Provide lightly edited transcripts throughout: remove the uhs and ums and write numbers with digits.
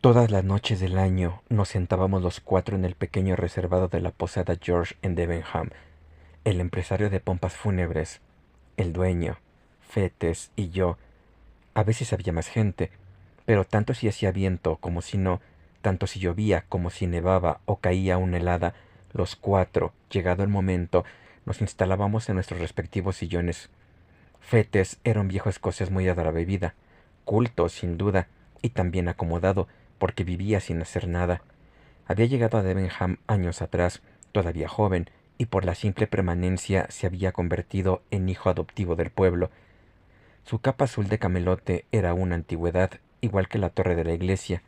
Todas las noches del año nos sentábamos los cuatro en el pequeño reservado de la posada George en Debenham. El empresario de pompas fúnebres, el dueño, Fetes y yo. A veces había más gente, pero tanto si hacía viento como si no, tanto si llovía como si nevaba o caía una helada, los cuatro, llegado el momento, nos instalábamos en nuestros respectivos sillones. Fetes era un viejo escocés muy dado a la bebida, culto, sin duda, y también acomodado, porque vivía sin hacer nada. Había llegado a Debenham años atrás, todavía joven, y por la simple permanencia se había convertido en hijo adoptivo del pueblo. Su capa azul de camelote era una antigüedad, igual que la torre de la iglesia.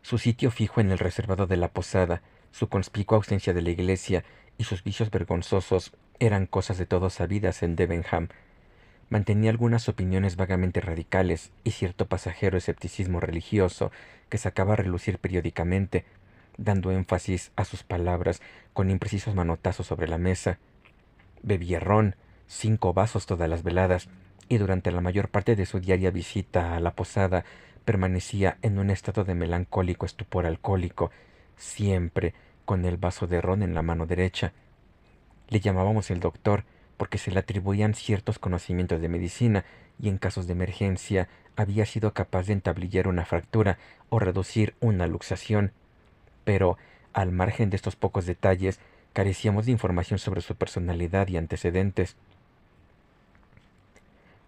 Su sitio fijo en el reservado de la posada, su conspicua ausencia de la iglesia y sus vicios vergonzosos eran cosas de todos sabidas en Debenham. Mantenía algunas opiniones vagamente radicales y cierto pasajero escepticismo religioso que sacaba a relucir periódicamente, dando énfasis a sus palabras con imprecisos manotazos sobre la mesa. Bebía ron, 5 vasos todas las veladas, y durante la mayor parte de su diaria visita a la posada permanecía en un estado de melancólico estupor alcohólico, siempre con el vaso de ron en la mano derecha. Le llamábamos el doctor porque se le atribuían ciertos conocimientos de medicina y en casos de emergencia había sido capaz de entablillar una fractura o reducir una luxación. Pero, al margen de estos pocos detalles, carecíamos de información sobre su personalidad y antecedentes.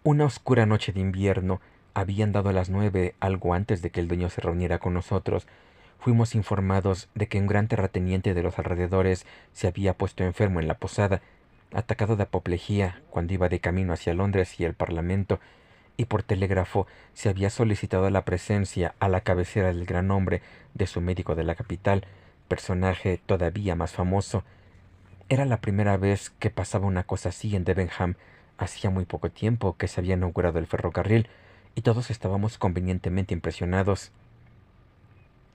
Una oscura noche de invierno, habían dado las 9 algo antes de que el dueño se reuniera con nosotros. Fuimos informados de que un gran terrateniente de los alrededores se había puesto enfermo en la posada, atacado de apoplejía cuando iba de camino hacia Londres y el Parlamento, y por telégrafo se había solicitado la presencia a la cabecera del gran hombre de su médico de la capital, personaje todavía más famoso. Era la primera vez que pasaba una cosa así en Debenham. Hacía muy poco tiempo que se había inaugurado el ferrocarril, y todos estábamos convenientemente impresionados.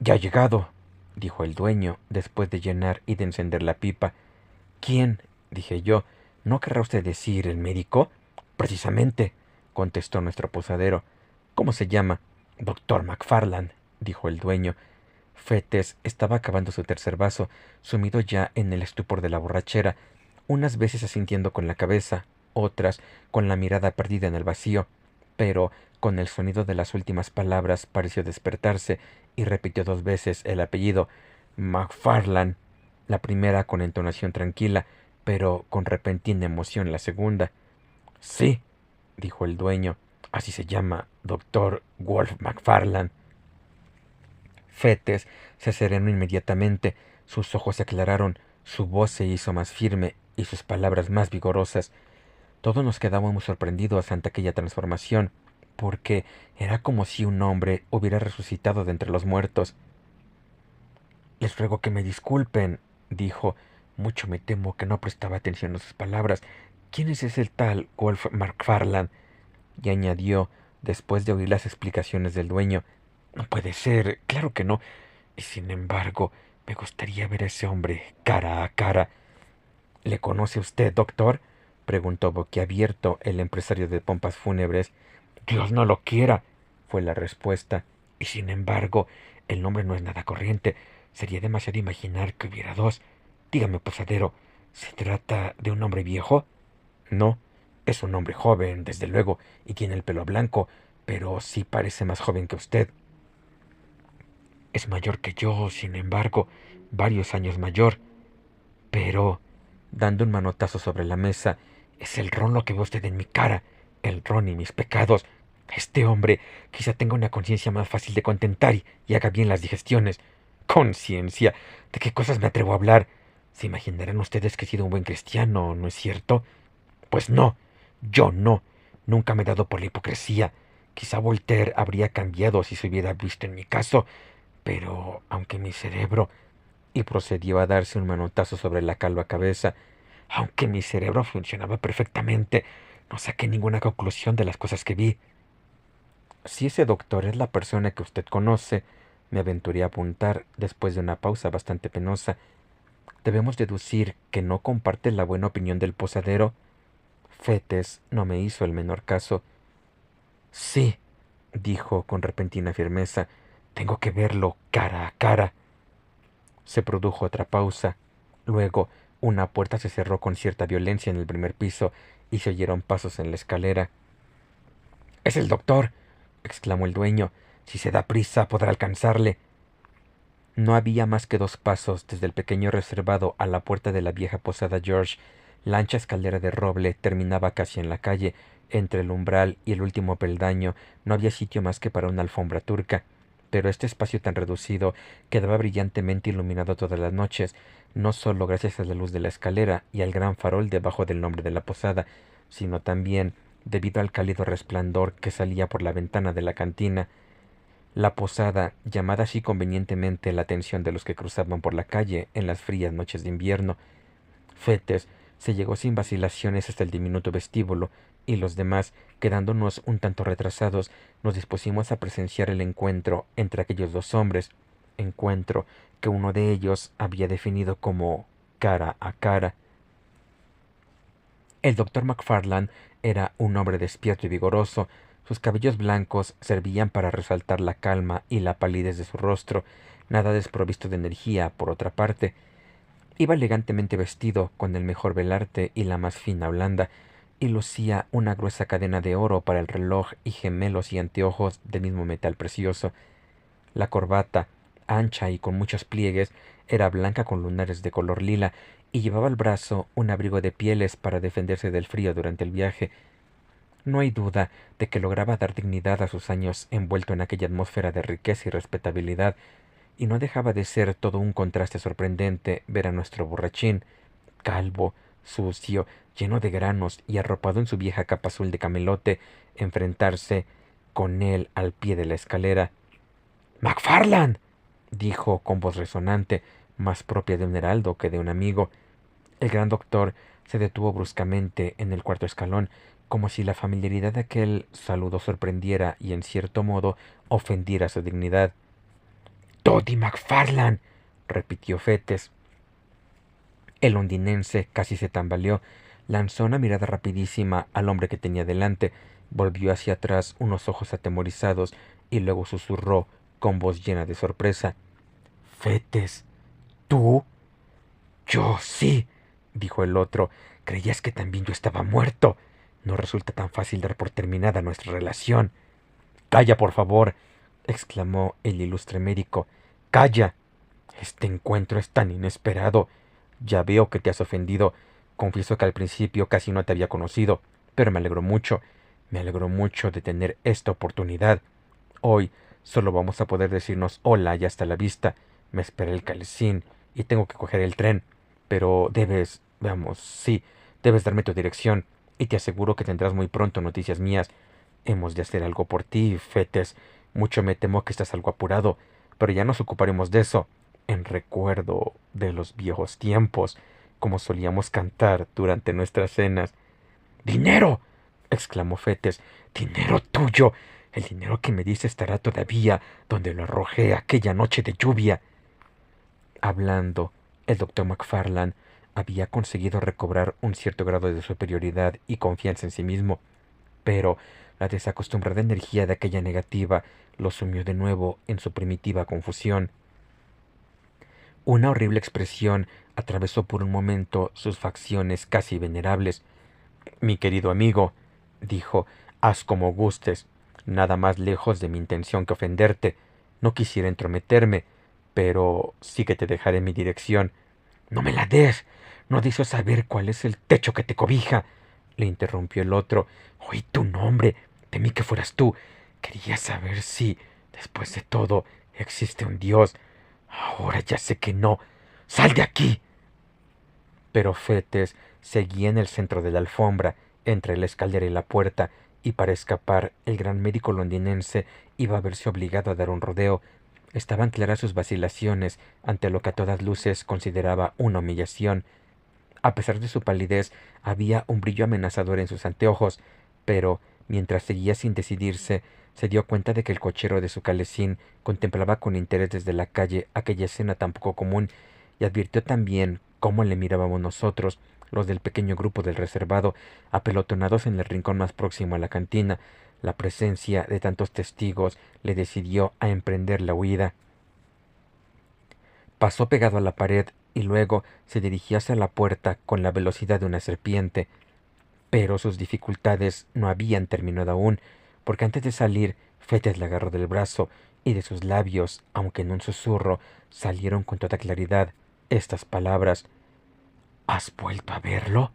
Ya ha llegado, dijo el dueño, después de llenar y de encender la pipa. ¿Quién? Dije yo. ¿No querrá usted decir el médico? Precisamente, contestó nuestro posadero. ¿Cómo se llama? Doctor MacFarlane, dijo el dueño. Fetes estaba acabando su tercer vaso, sumido ya en el estupor de la borrachera, unas veces asintiendo con la cabeza, otras con la mirada perdida en el vacío, pero con el sonido de las últimas palabras pareció despertarse y repitió 2 veces el apellido MacFarlane, la primera con entonación tranquila, pero con repentina emoción la segunda. Sí, dijo el dueño, así se llama, doctor Wolf MacFarlane. Fetes se serenó inmediatamente, sus ojos se aclararon, su voz se hizo más firme y sus palabras más vigorosas. Todos nos quedamos muy sorprendidos ante aquella transformación, porque era como si un hombre hubiera resucitado de entre los muertos. Les ruego que me disculpen, dijo. Mucho me temo que no prestaba atención a sus palabras. ¿Quién es ese tal Wolf MacFarlane? Y añadió, después de oír las explicaciones del dueño. No puede ser, claro que no. Y sin embargo, me gustaría ver a ese hombre cara a cara. ¿Le conoce usted, doctor? Preguntó boquiabierto el empresario de pompas fúnebres. Dios no lo quiera, fue la respuesta. Y sin embargo, el nombre no es nada corriente. Sería demasiado imaginar que hubiera dos. Dígame, posadero, ¿se trata de un hombre viejo? No, es un hombre joven, desde luego, y tiene el pelo blanco, pero sí parece más joven que usted. Es mayor que yo, sin embargo, varios años mayor. Pero, dando un manotazo sobre la mesa, es el ron lo que ve usted en mi cara, el ron y mis pecados. Este hombre quizá tenga una conciencia más fácil de contentar y haga bien las digestiones. Conciencia, ¿de qué cosas me atrevo a hablar? Se imaginarán ustedes que he sido un buen cristiano, ¿no es cierto? Pues no, yo no. Nunca me he dado por la hipocresía. Quizá Voltaire habría cambiado si se hubiera visto en mi caso, pero aunque mi cerebro y procedió a darse un manotazo sobre la calva cabeza. Aunque mi cerebro funcionaba perfectamente, no saqué ninguna conclusión de las cosas que vi. Si ese doctor es la persona que usted conoce, me aventuré a apuntar después de una pausa bastante penosa, debemos deducir que no comparte la buena opinión del posadero. Fetes no me hizo el menor caso. Sí, dijo con repentina firmeza, Tengo que verlo cara a cara. Se produjo otra pausa. Luego, una puerta se cerró con cierta violencia en el primer piso y se oyeron pasos en la escalera. —¡Es el doctor! —exclamó el dueño. —Si se da prisa, podrá alcanzarle. No había más que 2 pasos desde el pequeño reservado a la puerta de la vieja posada George. La ancha escalera de roble terminaba casi en la calle. Entre el umbral y el último peldaño no había sitio más que para una alfombra turca. Pero este espacio tan reducido quedaba brillantemente iluminado todas las noches, no solo gracias a la luz de la escalera y al gran farol debajo del nombre de la posada, sino también debido al cálido resplandor que salía por la ventana de la cantina. La posada, llamada así convenientemente la atención de los que cruzaban por la calle en las frías noches de invierno. Fetes se llegó sin vacilaciones hasta el diminuto vestíbulo, y los demás, quedándonos un tanto retrasados, nos dispusimos a presenciar el encuentro entre aquellos 2 hombres, encuentro que uno de ellos había definido como cara a cara. El doctor McFarland era un hombre despierto y vigoroso. Sus cabellos blancos servían para resaltar la calma y la palidez de su rostro, nada desprovisto de energía, por otra parte. Iba elegantemente vestido, con el mejor velarte y la más fina blanda, y lucía una gruesa cadena de oro para el reloj y gemelos y anteojos de mismo metal precioso. La corbata, ancha y con muchos pliegues, era blanca con lunares de color lila, y llevaba al brazo un abrigo de pieles para defenderse del frío durante el viaje. No hay duda de que lograba dar dignidad a sus años envuelto en aquella atmósfera de riqueza y respetabilidad, y no dejaba de ser todo un contraste sorprendente ver a nuestro borrachín, calvo, sucio, lleno de granos y arropado en su vieja capa azul de camelote, enfrentarse con él al pie de la escalera. —¡McFarland! —dijo con voz resonante, más propia de un heraldo que de un amigo. El gran doctor se detuvo bruscamente en el 4.º escalón, como si la familiaridad de aquel saludo sorprendiera y en cierto modo ofendiera su dignidad. —¡Toddy McFarland! —repitió Fetes. El londinense casi se tambaleó, lanzó una mirada rapidísima al hombre que tenía delante, volvió hacia atrás unos ojos atemorizados y luego susurró con voz llena de sorpresa: —¿Fetes? ¿Tú? —Yo sí —dijo el otro—. Creías que también yo estaba muerto. No resulta tan fácil dar por terminada nuestra relación. —Calla, por favor —exclamó el ilustre médico—. ¡Calla! Este encuentro es tan inesperado. Ya veo que te has ofendido. Confieso que al principio casi no te había conocido, pero me alegro mucho. Me alegro mucho de tener esta oportunidad. Hoy solo vamos a poder decirnos hola y hasta la vista. Me espera el calcín y tengo que coger el tren. Pero debes darme tu dirección y te aseguro que tendrás muy pronto noticias mías. Hemos de hacer algo por ti, Fetes. Mucho me temo que estás algo apurado, pero ya nos ocuparemos de eso, en recuerdo de los viejos tiempos, como solíamos cantar durante nuestras cenas. —¡Dinero! —exclamó Fetes—. ¡Dinero tuyo! El dinero que me diste estará todavía donde lo arrojé aquella noche de lluvia. Hablando, el doctor McFarland había conseguido recobrar un cierto grado de superioridad y confianza en sí mismo, pero la desacostumbrada energía de aquella negativa lo sumió de nuevo en su primitiva confusión. Una horrible expresión atravesó por un momento sus facciones casi venerables. —Mi querido amigo —dijo—, haz como gustes. Nada más lejos de mi intención que ofenderte. No quisiera entrometerme, pero sí que te dejaré mi dirección. —No me la des. No deseo saber cuál es el techo que te cobija —le interrumpió el otro—. Oí tu nombre. Temí que fueras tú. Quería saber si, después de todo, existe un Dios. Ahora ya sé que no. ¡Sal de aquí! Pero Fetes seguía en el centro de la alfombra, entre la escalera y la puerta, y para escapar el gran médico londinense iba a verse obligado a dar un rodeo. Estaban claras sus vacilaciones ante lo que a todas luces consideraba una humillación. A pesar de su palidez, había un brillo amenazador en sus anteojos, pero, mientras seguía sin decidirse, se dio cuenta de que el cochero de su calesín contemplaba con interés desde la calle aquella escena tan poco común, y advirtió también cómo le mirábamos nosotros, los del pequeño grupo del reservado, apelotonados en el rincón más próximo a la cantina, La presencia de tantos testigos le decidió a emprender la huida. Pasó pegado a la pared y luego se dirigió hacia la puerta con la velocidad de una serpiente. Pero sus dificultades no habían terminado aún, porque antes de salir, Fetes le agarró del brazo y de sus labios, aunque en un susurro, salieron con toda claridad estas palabras: ¿Has vuelto a verlo?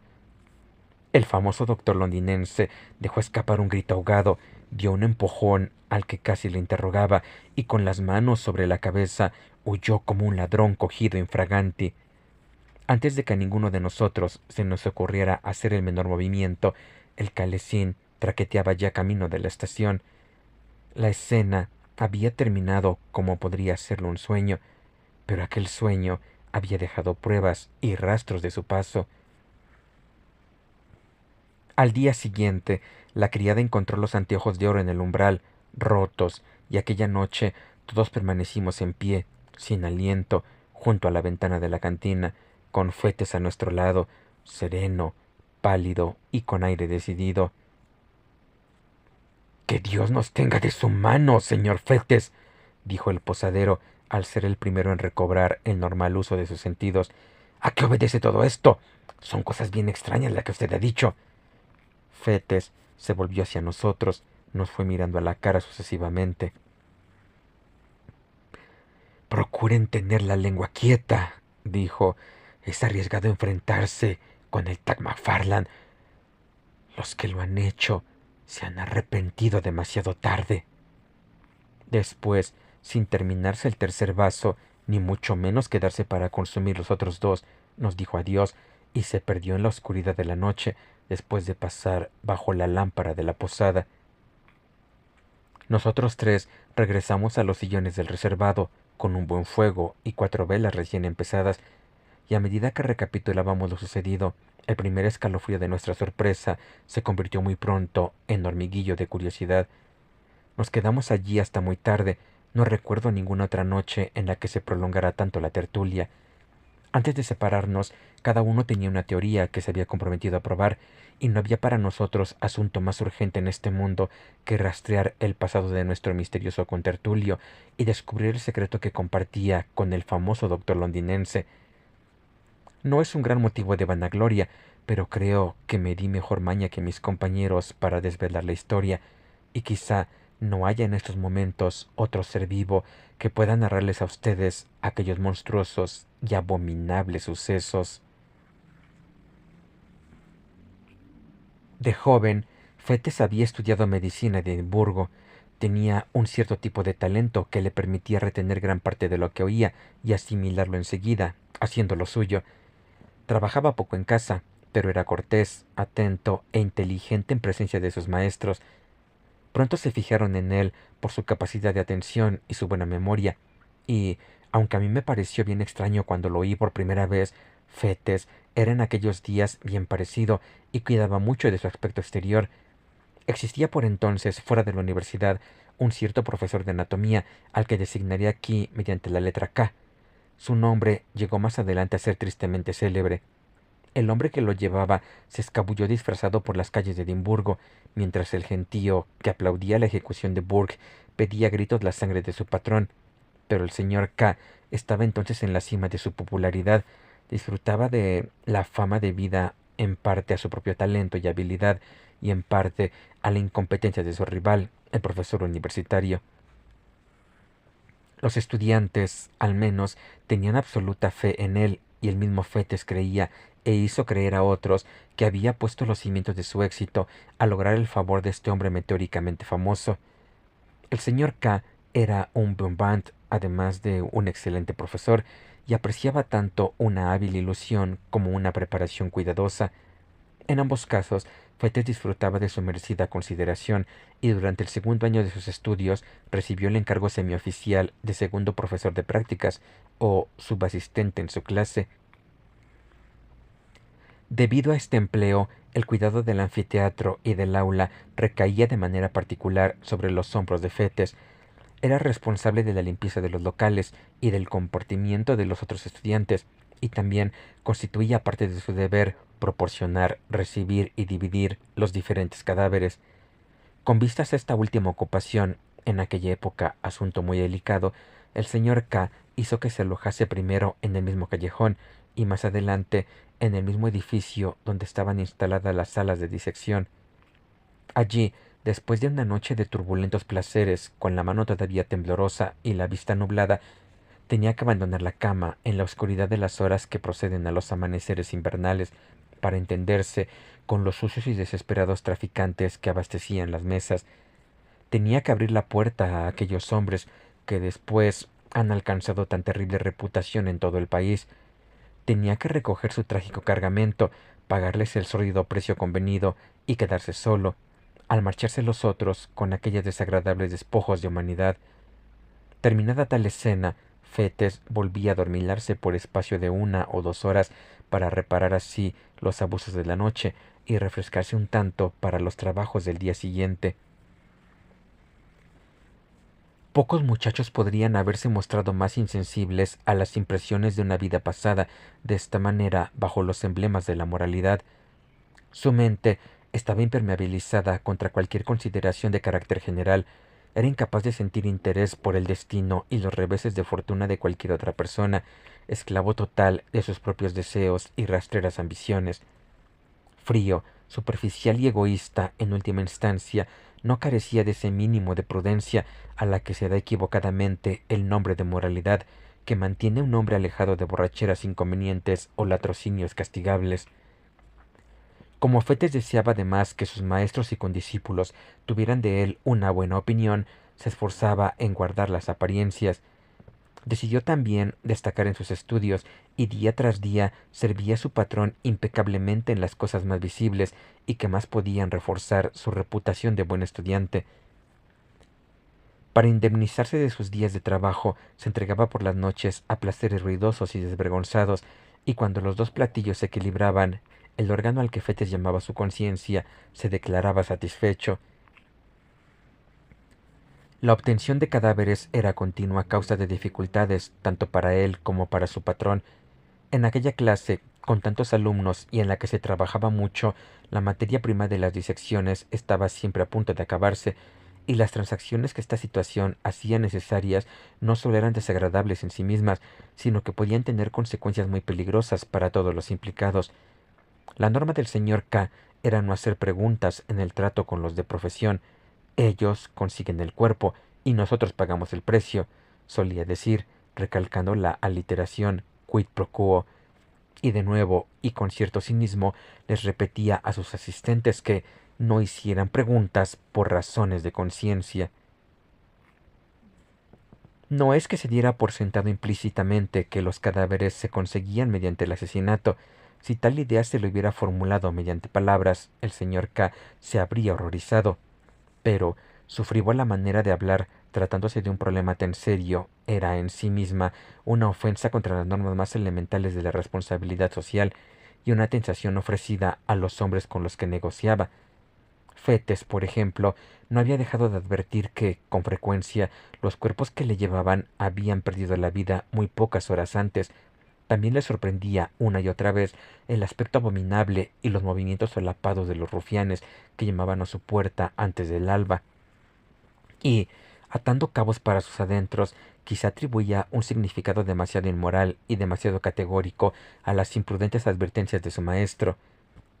El famoso doctor londinense dejó escapar un grito ahogado, dio un empujón al que casi le interrogaba y con las manos sobre la cabeza huyó como un ladrón cogido infraganti. Antes de que a ninguno de nosotros se nos ocurriera hacer el menor movimiento, el calesín traqueteaba ya camino de la estación. La escena había terminado como podría serlo un sueño, pero aquel sueño había dejado pruebas y rastros de su paso. Al día siguiente, la criada encontró los anteojos de oro en el umbral, rotos, y aquella noche todos permanecimos en pie, sin aliento, junto a la ventana de la cantina, con Fetes a nuestro lado, sereno, pálido y con aire decidido. Que Dios nos tenga de su mano, señor Fetes, dijo el posadero, al ser el primero en recobrar el normal uso de sus sentidos. ¿A qué obedece todo esto? Son cosas bien extrañas las que usted ha dicho. Fetes se volvió hacia nosotros, nos fue mirando a la cara sucesivamente. Procuren tener la lengua quieta, dijo. Es arriesgado enfrentarse con el Tag McFarlane. Los que lo han hecho se han arrepentido demasiado tarde. Después, sin terminarse el tercer vaso, ni mucho menos quedarse para consumir los otros dos, nos dijo adiós y se perdió en la oscuridad de la noche después de pasar bajo la lámpara de la posada. Nosotros tres regresamos a los sillones del reservado, con un buen fuego y 4 velas recién empezadas, y a medida que recapitulábamos lo sucedido, el primer escalofrío de nuestra sorpresa se convirtió muy pronto en hormiguillo de curiosidad. Nos quedamos allí hasta muy tarde. No recuerdo ninguna otra noche en la que se prolongara tanto la tertulia. Antes de separarnos, cada uno tenía una teoría que se había comprometido a probar, y no había para nosotros asunto más urgente en este mundo que rastrear el pasado de nuestro misterioso contertulio y descubrir el secreto que compartía con el famoso doctor londinense. No es un gran motivo de vanagloria, pero creo que me di mejor maña que mis compañeros para desvelar la historia, y quizá no haya en estos momentos otro ser vivo que pueda narrarles a ustedes aquellos monstruosos y abominables sucesos. De joven, Fetes había estudiado medicina en Edimburgo. Tenía un cierto tipo de talento que le permitía retener gran parte de lo que oía y asimilarlo enseguida, haciendo lo suyo. Trabajaba poco en casa, pero era cortés, atento e inteligente en presencia de sus maestros. Pronto se fijaron en él por su capacidad de atención y su buena memoria, y, aunque a mí me pareció bien extraño cuando lo oí por primera vez, Fetes era en aquellos días bien parecido y cuidaba mucho de su aspecto exterior. Existía por entonces, fuera de la universidad, un cierto profesor de anatomía al que designaría aquí mediante la letra K. Su nombre llegó más adelante a ser tristemente célebre. El hombre que lo llevaba se escabulló disfrazado por las calles de Edimburgo, mientras el gentío que aplaudía la ejecución de Burke pedía a gritos la sangre de su patrón. Pero el señor K estaba entonces en la cima de su popularidad, disfrutaba de la fama debida en parte a su propio talento y habilidad, y en parte a la incompetencia de su rival, el profesor universitario. Los estudiantes, al menos, tenían absoluta fe en él, y el mismo Fetes creía e hizo creer a otros que había puesto los cimientos de su éxito al lograr el favor de este hombre meteóricamente famoso. El señor K era un bombant, además de un excelente profesor, y apreciaba tanto una hábil ilusión como una preparación cuidadosa. En ambos casos, Fetes disfrutaba de su merecida consideración, y durante el segundo año de sus estudios recibió el encargo semioficial de segundo profesor de prácticas o subasistente en su clase. Debido a este empleo, el cuidado del anfiteatro y del aula recaía de manera particular sobre los hombros de Fetes. Era responsable de la limpieza de los locales y del comportamiento de los otros estudiantes, y también constituía parte de su deber proporcionar, recibir y dividir los diferentes cadáveres. Con vistas a esta última ocupación, en aquella época asunto muy delicado, el señor K hizo que se alojase primero en el mismo callejón y más adelante en el mismo edificio donde estaban instaladas las salas de disección. Allí, después de una noche de turbulentos placeres, con la mano todavía temblorosa y la vista nublada, tenía que abandonar la cama en la oscuridad de las horas que proceden a los amaneceres invernales, para entenderse con los sucios y desesperados traficantes que abastecían las mesas. Tenía que abrir la puerta a aquellos hombres que después han alcanzado tan terrible reputación en todo el país. Tenía que recoger su trágico cargamento, pagarles el sórdido precio convenido y quedarse solo, al marcharse los otros con aquellos desagradables despojos de humanidad. Terminada tal escena, Fetes volvía a dormilarse por espacio de 1 o 2 horas para reparar así los abusos de la noche y refrescarse un tanto para los trabajos del día siguiente. Pocos muchachos podrían haberse mostrado más insensibles a las impresiones de una vida pasada de esta manera bajo los emblemas de la moralidad. Su mente estaba impermeabilizada contra cualquier consideración de carácter general. Era incapaz de sentir interés por el destino y los reveses de fortuna de cualquier otra persona, esclavo total de sus propios deseos y rastreras ambiciones. Frío, superficial y egoísta, en última instancia, no carecía de ese mínimo de prudencia a la que se da equivocadamente el nombre de moralidad, que mantiene a un hombre alejado de borracheras inconvenientes o latrocinios castigables. Como Fetes deseaba además que sus maestros y condiscípulos tuvieran de él una buena opinión, se esforzaba en guardar las apariencias. Decidió también destacar en sus estudios y día tras día servía a su patrón impecablemente en las cosas más visibles y que más podían reforzar su reputación de buen estudiante. Para indemnizarse de sus días de trabajo, se entregaba por las noches a placeres ruidosos y desvergonzados, y cuando los dos platillos se equilibraban, el órgano al que Fetes llamaba su conciencia se declaraba satisfecho. La obtención de cadáveres era continua causa de dificultades tanto para él como para su patrón. En aquella clase, con tantos alumnos y en la que se trabajaba mucho, la materia prima de las disecciones estaba siempre a punto de acabarse, y las transacciones que esta situación hacía necesarias no solo eran desagradables en sí mismas, sino que podían tener consecuencias muy peligrosas para todos los implicados. La norma del señor K era no hacer preguntas en el trato con los de profesión. Ellos consiguen el cuerpo y nosotros pagamos el precio, solía decir, recalcando la aliteración quid pro quo, y de nuevo, y con cierto cinismo, les repetía a sus asistentes que no hicieran preguntas por razones de conciencia. No es que se diera por sentado implícitamente que los cadáveres se conseguían mediante el asesinato. Si tal idea se lo hubiera formulado mediante palabras, el señor K se habría horrorizado. Pero su frívola manera de hablar, tratándose de un problema tan serio, era en sí misma una ofensa contra las normas más elementales de la responsabilidad social y una tentación ofrecida a los hombres con los que negociaba. Fetes, por ejemplo, no había dejado de advertir que, con frecuencia, los cuerpos que le llevaban habían perdido la vida muy pocas horas antes. También le sorprendía una y otra vez el aspecto abominable y los movimientos solapados de los rufianes que llamaban a su puerta antes del alba. Y, atando cabos para sus adentros, quizá atribuía un significado demasiado inmoral y demasiado categórico a las imprudentes advertencias de su maestro.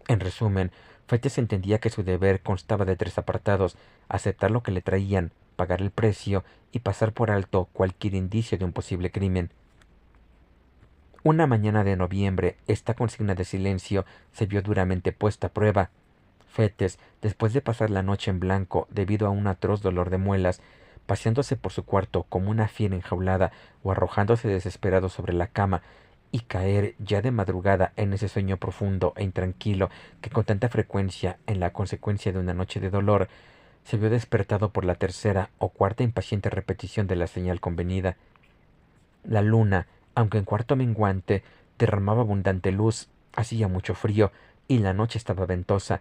En resumen, Fetes entendía que su deber constaba de 3 apartados: aceptar lo que le traían, pagar el precio y pasar por alto cualquier indicio de un posible crimen. Una mañana de noviembre, esta consigna de silencio se vio duramente puesta a prueba. Fetes, después de pasar la noche en blanco debido a un atroz dolor de muelas, paseándose por su cuarto como una fiera enjaulada o arrojándose desesperado sobre la cama, y caer ya de madrugada en ese sueño profundo e intranquilo que con tanta frecuencia en la consecuencia de una noche de dolor, se vio despertado por la tercera o cuarta impaciente repetición de la señal convenida. La luna, aunque en cuarto menguante, derramaba abundante luz, hacía mucho frío, y la noche estaba ventosa.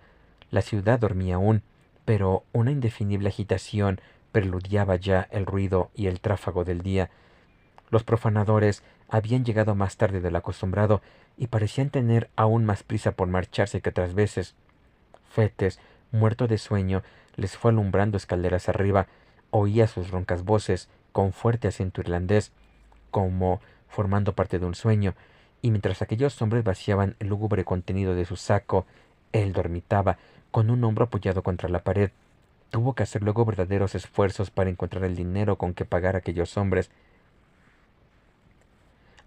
La ciudad dormía aún, pero una indefinible agitación preludiaba ya el ruido y el tráfago del día. Los profanadores habían llegado más tarde de lo acostumbrado y parecían tener aún más prisa por marcharse que otras veces. Fetes, muerto de sueño, les fue alumbrando escaleras arriba. Oía sus roncas voces, con fuerte acento irlandés, como formando parte de un sueño, y mientras aquellos hombres vaciaban el lúgubre contenido de su saco, él dormitaba, con un hombro apoyado contra la pared. Tuvo que hacer luego verdaderos esfuerzos para encontrar el dinero con que pagar a aquellos hombres.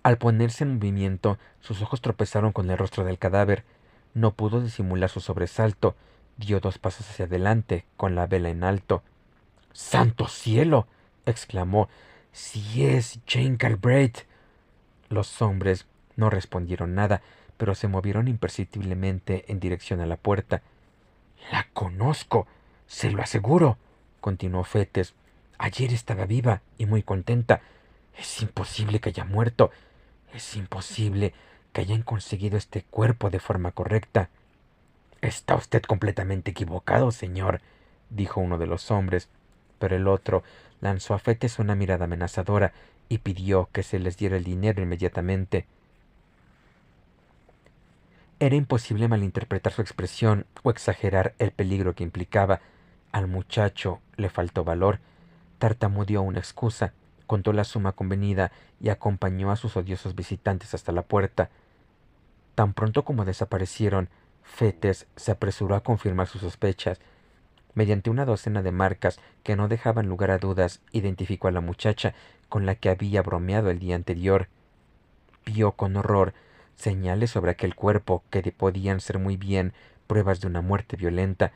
Al ponerse en movimiento, sus ojos tropezaron con el rostro del cadáver. No pudo disimular su sobresalto. Dio 2 pasos hacia adelante, con la vela en alto. ¡Santo cielo! Exclamó. ¡Si es Jane Galbraith! Los hombres no respondieron nada, pero se movieron imperceptiblemente en dirección a la puerta. La conozco, se lo aseguro, continuó Fetes. Ayer estaba viva y muy contenta. Es imposible que haya muerto. Es imposible que hayan conseguido este cuerpo de forma correcta. Está usted completamente equivocado, señor, dijo uno de los hombres, pero el otro lanzó a Fetes una mirada amenazadora y pidió que se les diera el dinero inmediatamente. Era imposible malinterpretar su expresión o exagerar el peligro que implicaba. Al muchacho le faltó valor, tartamudeó una excusa, contó la suma convenida y acompañó a sus odiosos visitantes hasta la puerta. Tan pronto como desaparecieron, Fetes se apresuró a confirmar sus sospechas. Mediante una docena de marcas que no dejaban lugar a dudas, identificó a la muchacha con la que había bromeado el día anterior. Vio con horror señales sobre aquel cuerpo que podían ser muy bien pruebas de una muerte violenta.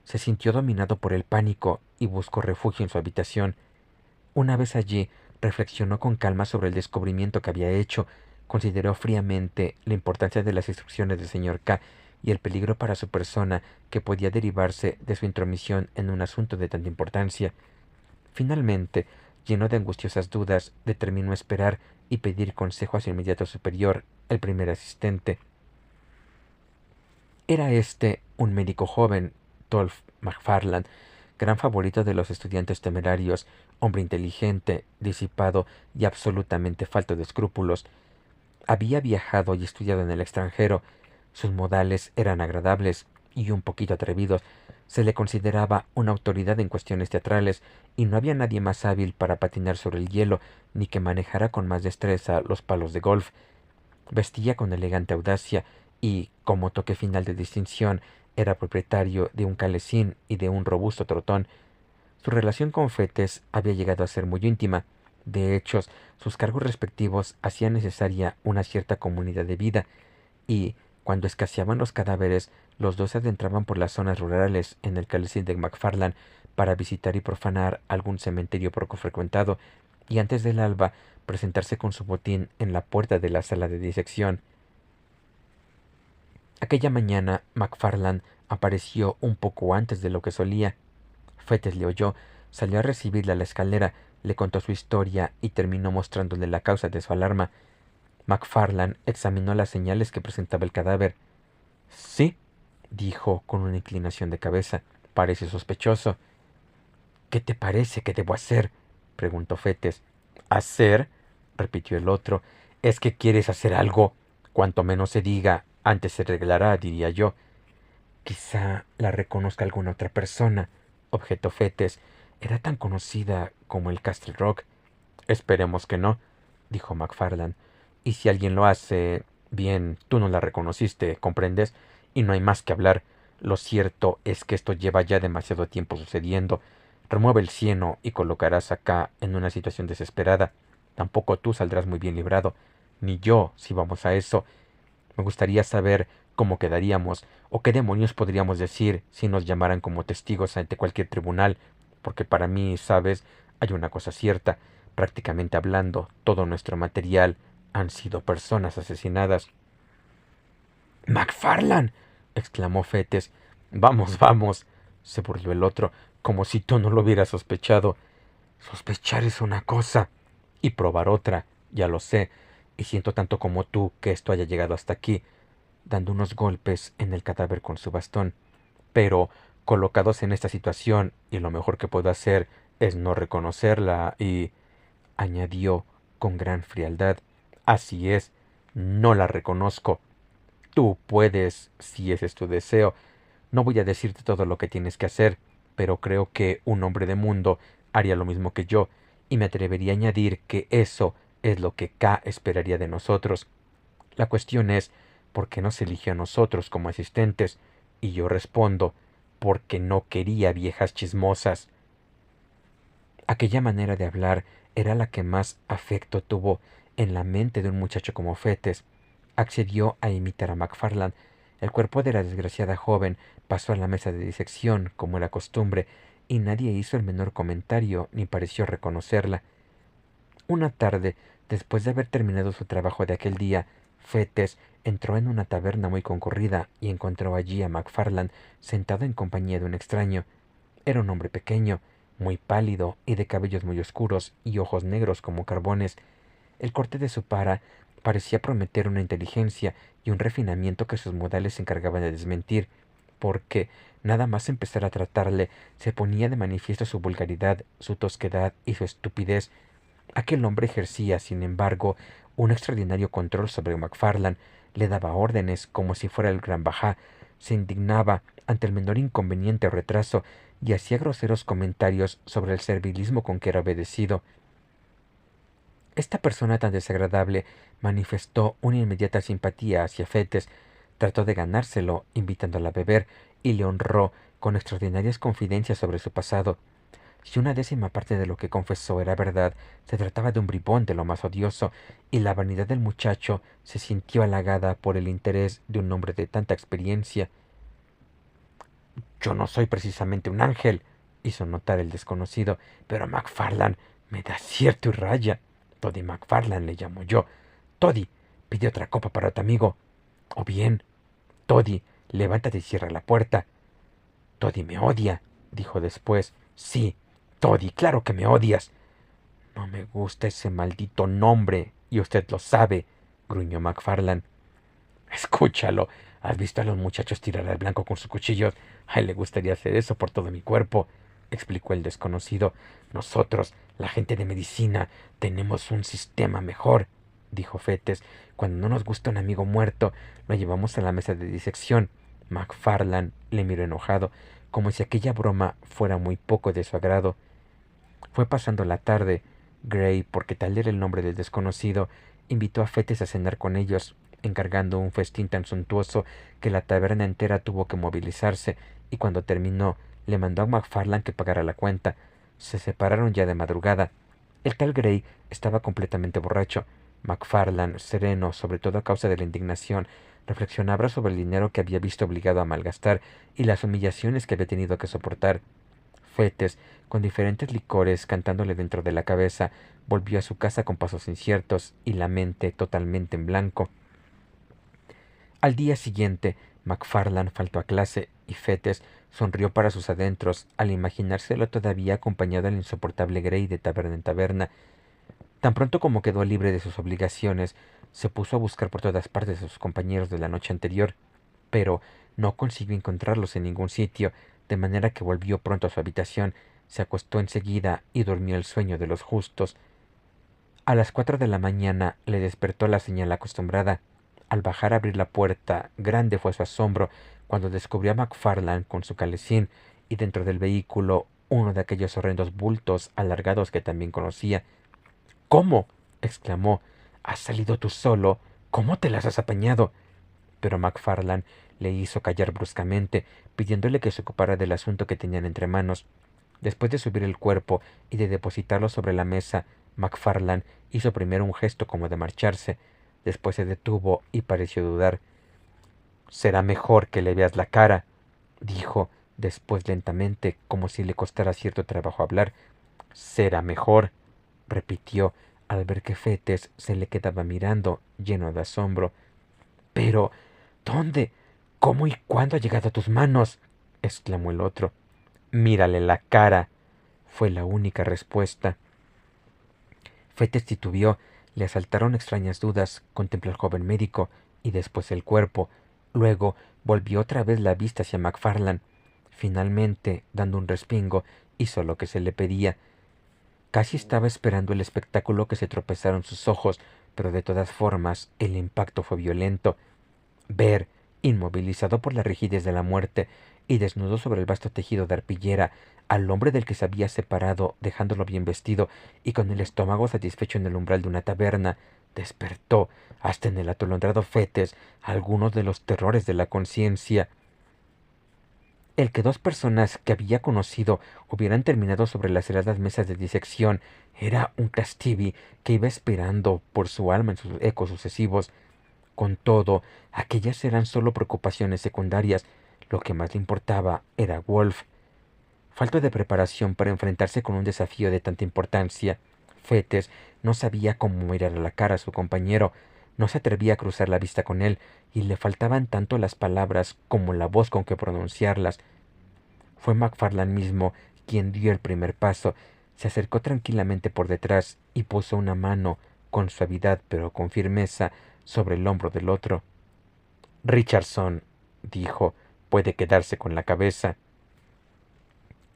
Se sintió dominado por el pánico y buscó refugio en su habitación. Una vez allí, reflexionó con calma sobre el descubrimiento que había hecho, consideró fríamente la importancia de las instrucciones del señor K y el peligro para su persona que podía derivarse de su intromisión en un asunto de tanta importancia. Finalmente, lleno de angustiosas dudas, determinó esperar y pedir consejo a su inmediato superior, el primer asistente. Era este un médico joven, Dolph McFarland, gran favorito de los estudiantes temerarios, hombre inteligente, disipado y absolutamente falto de escrúpulos. Había viajado y estudiado en el extranjero. Sus modales eran agradables y un poquito atrevidos. Se le consideraba una autoridad en cuestiones teatrales, y no había nadie más hábil para patinar sobre el hielo, ni que manejara con más destreza los palos de golf. Vestía con elegante audacia y, como toque final de distinción, era propietario de un calesín y de un robusto trotón. Su relación con Fetes había llegado a ser muy íntima. De hecho, sus cargos respectivos hacían necesaria una cierta comunidad de vida, y, cuando escaseaban los cadáveres, los dos se adentraban por las zonas rurales en el calesín de McFarland para visitar y profanar algún cementerio poco frecuentado, y antes del alba presentarse con su botín en la puerta de la sala de disección. Aquella mañana McFarland apareció un poco antes de lo que solía. Fetes le oyó, salió a recibirle a la escalera, le contó su historia y terminó mostrándole la causa de su alarma. McFarland examinó las señales que presentaba el cadáver. Sí, dijo con una inclinación de cabeza. Parece sospechoso. ¿Qué te parece que debo hacer? Preguntó Fetes. ¿Hacer? Repitió el otro. ¿Es que quieres hacer algo? Cuanto menos se diga, antes se arreglará, diría yo. Quizá la reconozca alguna otra persona, objetó Fetes. Era tan conocida como el Castle Rock. Esperemos que no, dijo McFarland. Y si alguien lo hace, bien, tú no la reconociste, ¿comprendes? Y no hay más que hablar. Lo cierto es que esto lleva ya demasiado tiempo sucediendo. Remueve el cieno y colocarás acá en una situación desesperada. Tampoco tú saldrás muy bien librado, ni yo, si vamos a eso. Me gustaría saber cómo quedaríamos, o qué demonios podríamos decir si nos llamaran como testigos ante cualquier tribunal, porque para mí, sabes, hay una cosa cierta. Prácticamente hablando, todo nuestro material han sido personas asesinadas. ¡McFarland! Exclamó Fetes. Vamos, vamos, se burló el otro, como si tú no lo hubieras sospechado. Sospechar es una cosa, y probar otra, ya lo sé, y siento tanto como tú que esto haya llegado hasta aquí, dando unos golpes en el cadáver con su bastón. Pero, colocados en esta situación, y lo mejor que puedo hacer es no reconocerla, y añadió con gran frialdad, así es, no la reconozco. Tú puedes, si ese es tu deseo. No voy a decirte todo lo que tienes que hacer. pero creo que un hombre de mundo haría lo mismo que yo, y me atrevería a añadir que eso es lo que K esperaría de nosotros. La cuestión es, ¿por qué nos eligió a nosotros como asistentes? Y yo respondo, porque no quería viejas chismosas. Aquella manera de hablar era la que más afecto tuvo en la mente de un muchacho como Fetes. Accedió a imitar a McFarland. El cuerpo de la desgraciada joven pasó a la mesa de disección, como era costumbre, y nadie hizo el menor comentario ni pareció reconocerla. Una tarde, después de haber terminado su trabajo de aquel día, Fetes entró en una taberna muy concurrida y encontró allí a McFarland sentado en compañía de un extraño. Era un hombre pequeño, muy pálido y de cabellos muy oscuros y ojos negros como carbones. El corte de su cara parecía prometer una inteligencia y un refinamiento que sus modales se encargaban de desmentir, porque nada más empezar a tratarle se ponía de manifiesto su vulgaridad, su tosquedad y su estupidez. Aquel hombre ejercía, sin embargo, un extraordinario control sobre McFarland, le daba órdenes como si fuera el gran bajá, se indignaba ante el menor inconveniente o retraso y hacía groseros comentarios sobre el servilismo con que era obedecido. Esta persona tan desagradable manifestó una inmediata simpatía hacia Fetes, trató de ganárselo invitándolo a beber y le honró con extraordinarias confidencias sobre su pasado. Si una décima parte de lo que confesó era verdad, se trataba de un bribón de lo más odioso, y la vanidad del muchacho se sintió halagada por el interés de un hombre de tanta experiencia. Yo no soy precisamente un ángel, hizo notar el desconocido, pero McFarland me da cierto y raya. Toddy McFarland le llamo yo. Toddy, pide otra copa para tu amigo. O bien, Toddy, levántate y cierra la puerta. Toddy me odia, dijo después. Sí, Toddy, claro que me odias. No me gusta ese maldito nombre, y usted lo sabe, gruñó McFarland. Escúchalo. ¿Has visto a los muchachos tirar al blanco con sus cuchillos? A él le gustaría hacer eso por todo mi cuerpo, explicó el desconocido. Nosotros, la gente de medicina, tenemos un sistema mejor, dijo Fetes. Cuando no nos gusta un amigo muerto, lo llevamos a la mesa de disección. McFarland le miró enojado, como si aquella broma fuera muy poco de su agrado. Fue pasando la tarde. Gray, porque tal era el nombre del desconocido, invitó a Fetes a cenar con ellos, encargando un festín tan suntuoso que la taberna entera tuvo que movilizarse, y cuando terminó le mandó a McFarland que pagara la cuenta. Se separaron ya de madrugada. El tal Gray estaba completamente borracho. McFarland, sereno, sobre todo a causa de la indignación, reflexionaba sobre el dinero que había visto obligado a malgastar y las humillaciones que había tenido que soportar. Fetes, con diferentes licores cantándole dentro de la cabeza, volvió a su casa con pasos inciertos y la mente totalmente en blanco. Al día siguiente, McFarland faltó a clase y Fetes sonrió para sus adentros al imaginárselo todavía acompañado al insoportable Gray de taberna en taberna. Tan pronto como quedó libre de sus obligaciones, se puso a buscar por todas partes a sus compañeros de la noche anterior, pero no consiguió encontrarlos en ningún sitio, de manera que volvió pronto a su habitación, se acostó enseguida y durmió el sueño de los justos. A las 4 de la mañana le despertó la señal acostumbrada. Al bajar a abrir la puerta, grande fue su asombro cuando descubrió a McFarland con su calesín y dentro del vehículo uno de aquellos horrendos bultos alargados que también conocía. ¿Cómo? Exclamó. ¿Has salido tú solo? ¿Cómo te las has apañado? Pero McFarland le hizo callar bruscamente, pidiéndole que se ocupara del asunto que tenían entre manos. Después de subir el cuerpo y de depositarlo sobre la mesa, McFarland hizo primero un gesto como de marcharse. Después se detuvo y pareció dudar. Será mejor que le veas la cara, dijo, después lentamente, como si le costara cierto trabajo hablar. Será mejor, repitió, al ver que Fetes se le quedaba mirando, lleno de asombro. Pero, ¿dónde? ¿Cómo y cuándo ha llegado a tus manos? Exclamó el otro. Mírale la cara, fue la única respuesta. Fetes titubeó, le asaltaron extrañas dudas, contempló al joven médico y después el cuerpo. Luego volvió otra vez la vista hacia McFarland. Finalmente, dando un respingo, hizo lo que se le pedía. Casi estaba esperando el espectáculo que se tropezaron sus ojos, pero de todas formas el impacto fue violento. Ver, inmovilizado por la rigidez de la muerte, y desnudó sobre el vasto tejido de arpillera al hombre del que se había separado, dejándolo bien vestido y con el estómago satisfecho en el umbral de una taberna, despertó hasta en el atolondrado Fetes algunos de los terrores de la conciencia. El que dos personas que había conocido hubieran terminado sobre las heladas mesas de disección era un castivi que iba esperando por su alma en sus ecos sucesivos. Con todo, aquellas eran solo preocupaciones secundarias. Lo que más le importaba era Wolf. Falto de preparación para enfrentarse con un desafío de tanta importancia, Fetes no sabía cómo mirar a la cara a su compañero, no se atrevía a cruzar la vista con él, y le faltaban tanto las palabras como la voz con que pronunciarlas. Fue MacFarlane mismo quien dio el primer paso, se acercó tranquilamente por detrás y puso una mano, con suavidad pero con firmeza, sobre el hombro del otro. Richardson, dijo, puede quedarse con la cabeza.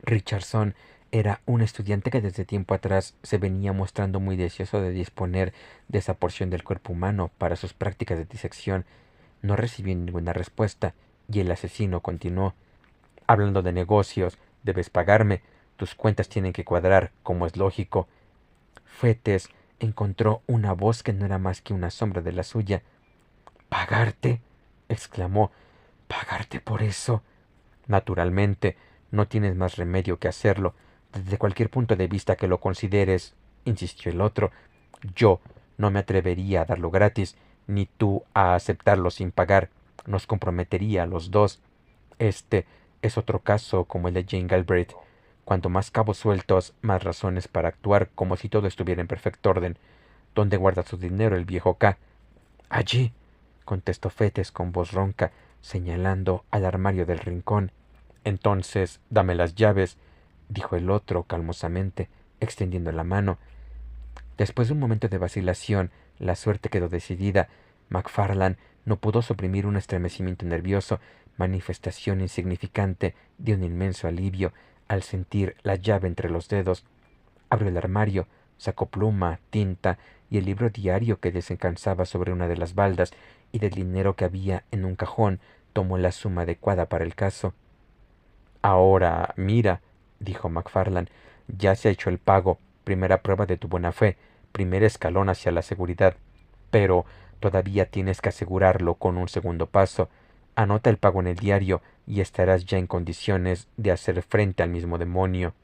Richardson era un estudiante que desde tiempo atrás se venía mostrando muy deseoso de disponer de esa porción del cuerpo humano para sus prácticas de disección. No recibió ninguna respuesta, y el asesino continuó. Hablando de negocios, debes pagarme. Tus cuentas tienen que cuadrar, como es lógico. Fetes encontró una voz que no era más que una sombra de la suya. ¿Pagarte? Exclamó. ¿Pagarte por eso? Naturalmente, no tienes más remedio que hacerlo. Desde cualquier punto de vista que lo consideres, insistió el otro, yo no me atrevería a darlo gratis, ni tú a aceptarlo sin pagar. Nos comprometería a los dos. Este es otro caso como el de Jane Galbraith. Cuanto más cabos sueltos, más razones para actuar como si todo estuviera en perfecto orden. ¿Dónde guarda su dinero el viejo K? Allí, contestó Fetes con voz ronca, señalando al armario del rincón. Entonces, dame las llaves, dijo el otro calmosamente, extendiendo la mano. Después de un momento de vacilación, la suerte quedó decidida. MacFarlane no pudo suprimir un estremecimiento nervioso, manifestación insignificante de un inmenso alivio, al sentir la llave entre los dedos. Abrió el armario, sacó pluma, tinta y el libro diario que desencansaba sobre una de las baldas, y del dinero que había en un cajón tomó la suma adecuada para el caso. Ahora, mira, dijo MacFarlane, ya se ha hecho el pago, primera prueba de tu buena fe, primer escalón hacia la seguridad. Pero todavía tienes que asegurarlo con un segundo paso. Anota el pago en el diario y estarás ya en condiciones de hacer frente al mismo demonio.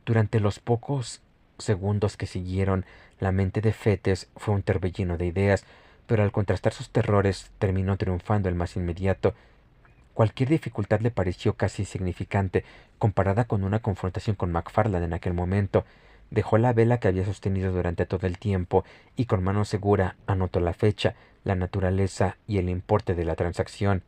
Durante los pocos segundos que siguieron, la mente de Fetes fue un torbellino de ideas, pero al contrastar sus terrores terminó triunfando el más inmediato. Cualquier dificultad le pareció casi insignificante comparada con una confrontación con MacFarlane en aquel momento. Dejó la vela que había sostenido durante todo el tiempo y con mano segura anotó la fecha, la naturaleza y el importe de la transacción.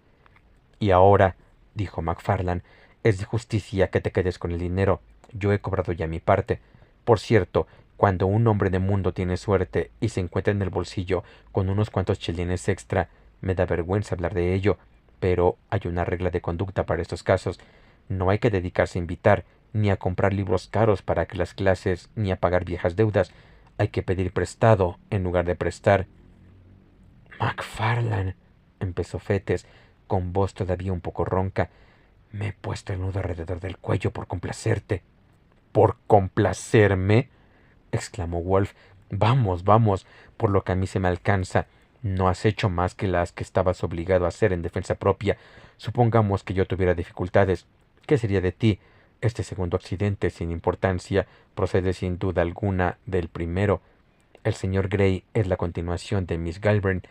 Y ahora, dijo MacFarlane, es de justicia que te quedes con el dinero. Yo he cobrado ya mi parte. Por cierto, cuando un hombre de mundo tiene suerte y se encuentra en el bolsillo con unos cuantos chelines extra, me da vergüenza hablar de ello, pero hay una regla de conducta para estos casos. No hay que dedicarse a invitar, ni a comprar libros caros para que las clases, ni a pagar viejas deudas. Hay que pedir prestado en lugar de prestar. MacFarlane, empezó Fetes, con voz todavía un poco ronca, me he puesto el nudo alrededor del cuello por complacerte. ¿Por complacerme? Exclamó Wolf. Vamos, vamos, por lo que a mí se me alcanza. No has hecho más que las que estabas obligado a hacer en defensa propia. Supongamos que yo tuviera dificultades. ¿Qué sería de ti? Este segundo accidente, sin importancia, procede sin duda alguna del primero. El señor Grey es la continuación de Miss Galbraith.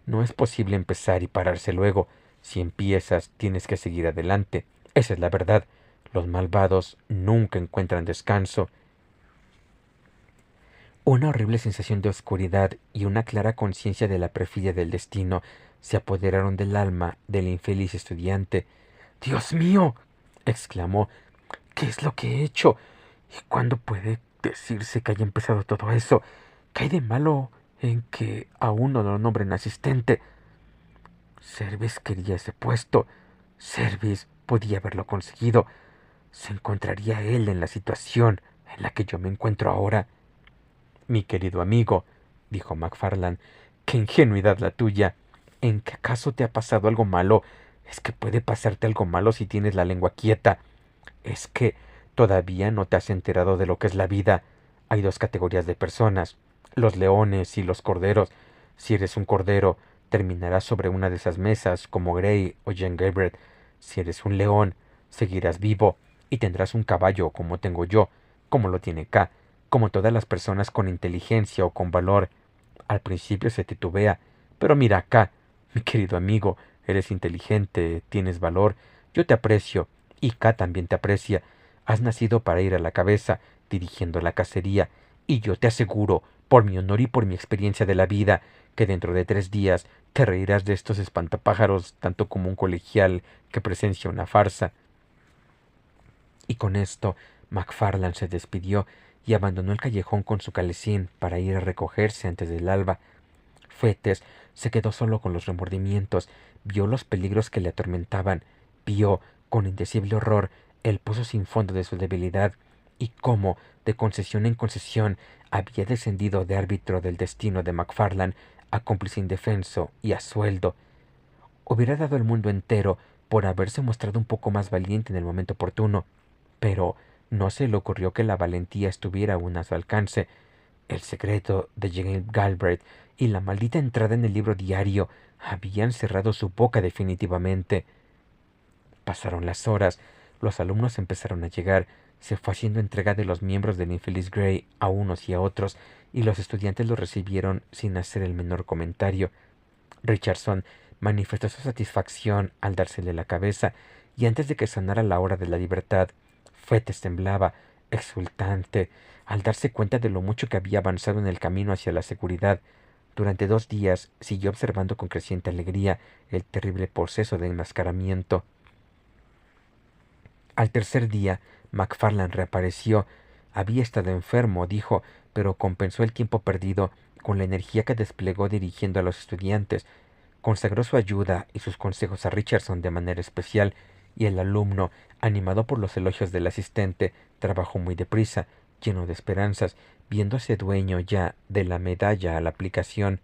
No es posible empezar y pararse luego. Si empiezas, tienes que seguir adelante. Esa es la verdad. Los malvados nunca encuentran descanso. Una horrible sensación de oscuridad y una clara conciencia de la perfidia del destino se apoderaron del alma del infeliz estudiante. ¡Dios mío! Exclamó. ¿Qué es lo que he hecho? ¿Y cuándo puede decirse que haya empezado todo eso? ¿Qué hay de malo en que a uno lo nombren asistente? Service quería ese puesto. Service podía haberlo conseguido. ¿Se encontraría él en la situación en la que yo me encuentro ahora? Mi querido amigo, dijo MacFarlane, qué ingenuidad la tuya. ¿En qué acaso te ha pasado algo malo? Es que puede pasarte algo malo si tienes la lengua quieta. Es que todavía no te has enterado de lo que es la vida. Hay dos categorías de personas, los leones y los corderos. Si eres un cordero, terminarás sobre una de esas mesas como Grey o Jane Gabriel. Si eres un león, seguirás vivo y tendrás un caballo como tengo yo, como lo tiene K, como todas las personas con inteligencia o con valor. Al principio se titubea, pero mira acá, mi querido amigo, eres inteligente, tienes valor, yo te aprecio, y K también te aprecia. Has nacido para ir a la cabeza, dirigiendo la cacería, y yo te aseguro, por mi honor y por mi experiencia de la vida, que dentro de 3 días te reirás de estos espantapájaros tanto como un colegial que presencia una farsa. Y con esto, MacFarlane se despidió y abandonó el callejón con su calesín para ir a recogerse antes del alba. Fetes se quedó solo con los remordimientos, vio los peligros que le atormentaban, vio, con indecible horror, el pozo sin fondo de su debilidad, y cómo, de concesión en concesión, había descendido de árbitro del destino de MacFarlane a cómplice indefenso y a sueldo. Hubiera dado el mundo entero por haberse mostrado un poco más valiente en el momento oportuno, pero no se le ocurrió que la valentía estuviera aún a su alcance. El secreto de Jane Galbraith y la maldita entrada en el libro diario habían cerrado su boca definitivamente. Pasaron las horas, los alumnos empezaron a llegar, se fue haciendo entrega de los miembros del infeliz Grey a unos y a otros, y los estudiantes lo recibieron sin hacer el menor comentario. Richardson manifestó su satisfacción al dársele la cabeza, y antes de que sonara la hora de la libertad, Fettes temblaba, exultante, al darse cuenta de lo mucho que había avanzado en el camino hacia la seguridad. Durante 2 días siguió observando con creciente alegría el terrible proceso de enmascaramiento. Al tercer día, MacFarlane reapareció. Había estado enfermo, dijo, pero compensó el tiempo perdido con la energía que desplegó dirigiendo a los estudiantes. Consagró su ayuda y sus consejos a Richardson de manera especial, y el alumno, animado por los elogios del asistente, trabajó muy deprisa, lleno de esperanzas, viéndose dueño ya de la medalla a la aplicación.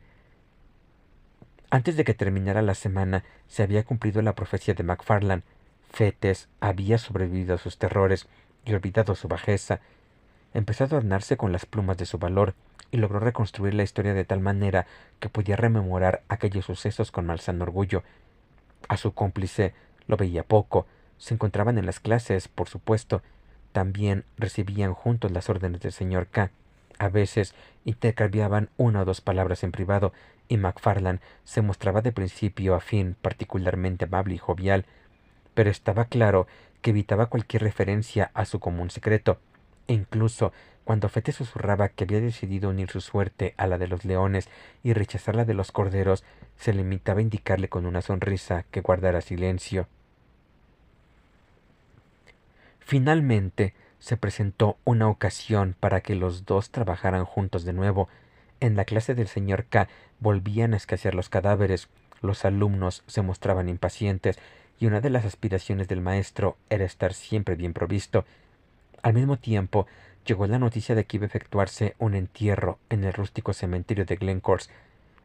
Antes de que terminara la semana, se había cumplido la profecía de MacFarlane. Fettes había sobrevivido a sus terrores y olvidado su bajeza. Empezó a adornarse con las plumas de su valor y logró reconstruir la historia de tal manera que podía rememorar aquellos sucesos con malsano orgullo. A su cómplice lo veía poco. Se encontraban en las clases, por supuesto. También recibían juntos las órdenes del señor K. A veces intercambiaban 1 o 2 palabras en privado, y MacFarlane se mostraba de principio a fin particularmente amable y jovial, pero estaba claro que evitaba cualquier referencia a su común secreto, e incluso cuando Fete susurraba que había decidido unir su suerte a la de los leones y rechazar la de los corderos, se limitaba a indicarle con una sonrisa que guardara silencio. Finalmente se presentó una ocasión para que los dos trabajaran juntos de nuevo. En la clase del señor K volvían a escasear los cadáveres, los alumnos se mostraban impacientes, y una de las aspiraciones del maestro era estar siempre bien provisto. Al mismo tiempo, llegó la noticia de que iba a efectuarse un entierro en el rústico cementerio de Glencorse.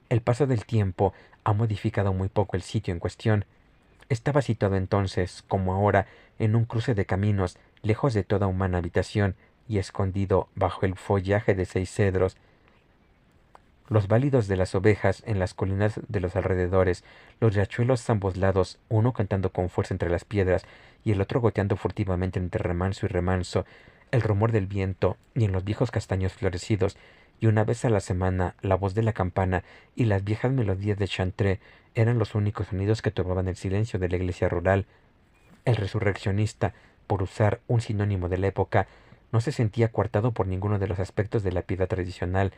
El paso del tiempo ha modificado muy poco el sitio en cuestión. Estaba situado entonces, como ahora, en un cruce de caminos, lejos de toda humana habitación, y escondido bajo el follaje de 6 cedros. Los válidos de las ovejas en las colinas de los alrededores, los riachuelos a ambos lados, uno cantando con fuerza entre las piedras y el otro goteando furtivamente entre remanso y remanso, el rumor del viento y en los viejos castaños florecidos, y una vez a la semana la voz de la campana y las viejas melodías de chantré eran los únicos sonidos que turbaban el silencio de la iglesia rural. El resurreccionista, por usar un sinónimo de la época, no se sentía coartado por ninguno de los aspectos de la piedad tradicional.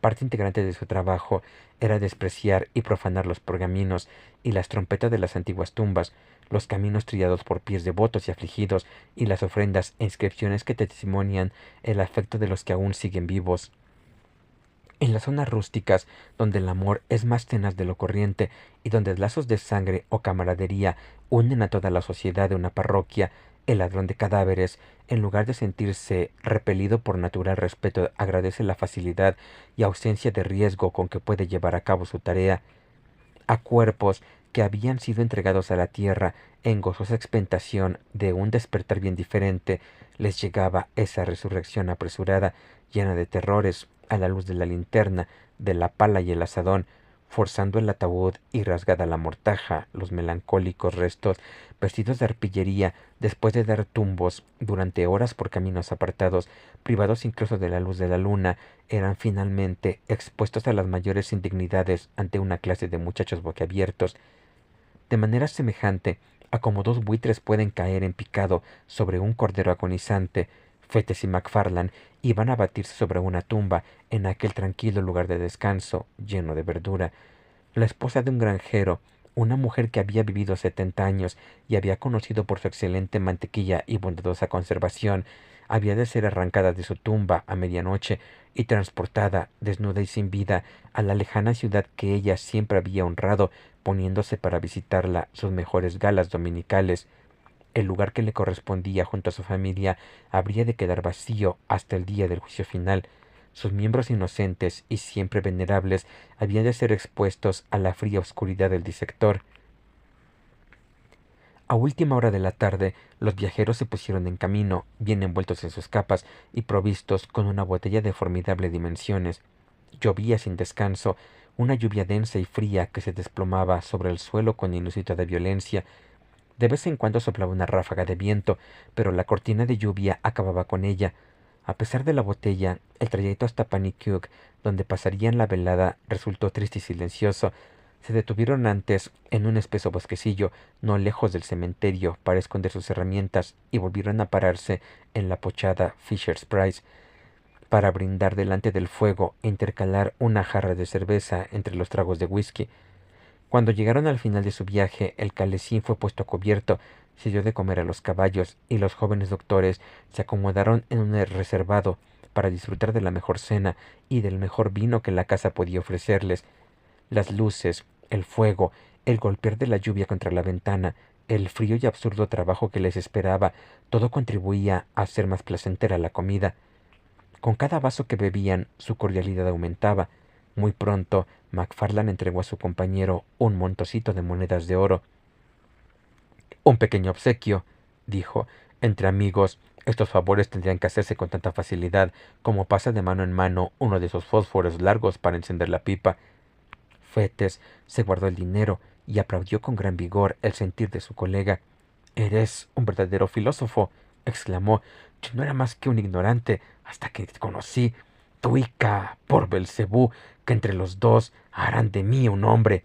Parte integrante de su trabajo era despreciar y profanar los pergaminos y las trompetas de las antiguas tumbas, los caminos trillados por pies devotos y afligidos, y las ofrendas e inscripciones que testimonian el afecto de los que aún siguen vivos. En las zonas rústicas, donde el amor es más tenaz de lo corriente y donde lazos de sangre o camaradería unen a toda la sociedad de una parroquia, el ladrón de cadáveres, en lugar de sentirse repelido por natural respeto, agradece la facilidad y ausencia de riesgo con que puede llevar a cabo su tarea. A cuerpos que habían sido entregados a la tierra en gozosa expectación de un despertar bien diferente, les llegaba esa resurrección apresurada, llena de terrores, a la luz de la linterna, de la pala y el asadón, forzando el ataúd y rasgada la mortaja, los melancólicos restos, vestidos de arpillería, después de dar tumbos durante horas por caminos apartados, privados incluso de la luz de la luna, eran finalmente expuestos a las mayores indignidades ante una clase de muchachos boquiabiertos, de manera semejante a como dos buitres pueden caer en picado sobre un cordero agonizante. Fettes y MacFarlane iban a batirse sobre una tumba en aquel tranquilo lugar de descanso, lleno de verdura. La esposa de un granjero, una mujer que había vivido 70 años y había conocido por su excelente mantequilla y bondadosa conservación, había de ser arrancada de su tumba a medianoche y transportada, desnuda y sin vida, a la lejana ciudad que ella siempre había honrado, poniéndose para visitarla sus mejores galas dominicales. El lugar que le correspondía junto a su familia habría de quedar vacío hasta el día del juicio final. Sus miembros inocentes y siempre venerables habían de ser expuestos a la fría oscuridad del disector. A última hora de la tarde, los viajeros se pusieron en camino, bien envueltos en sus capas y provistos con una botella de formidable dimensiones. Llovía sin descanso, una lluvia densa y fría que se desplomaba sobre el suelo con inusitada violencia. De vez en cuando soplaba una ráfaga de viento, pero la cortina de lluvia acababa con ella. A pesar de la botella, el trayecto hasta Panicuik, donde pasarían la velada, resultó triste y silencioso. Se detuvieron antes en un espeso bosquecillo, no lejos del cementerio, para esconder sus herramientas, y volvieron a pararse en la pochada Fisher's Price, para brindar delante del fuego e intercalar una jarra de cerveza entre los tragos de whisky. Cuando llegaron al final de su viaje, el calesín fue puesto a cubierto, se dio de comer a los caballos, y los jóvenes doctores se acomodaron en un reservado para disfrutar de la mejor cena y del mejor vino que la casa podía ofrecerles. Las luces, el fuego, el golpear de la lluvia contra la ventana, el frío y absurdo trabajo que les esperaba, todo contribuía a hacer más placentera la comida. Con cada vaso que bebían, su cordialidad aumentaba. Muy pronto, MacFarlane entregó a su compañero un montocito de monedas de oro. Un pequeño obsequio, dijo. Entre amigos, estos favores tendrían que hacerse con tanta facilidad como pasa de mano en mano uno de esos fósforos largos para encender la pipa. Fettes se guardó el dinero y aplaudió con gran vigor el sentir de su colega. «Eres un verdadero filósofo», exclamó. «Yo no era más que un ignorante hasta que te conocí. Tuica, por Belcebú, que entre los dos harán de mí un hombre».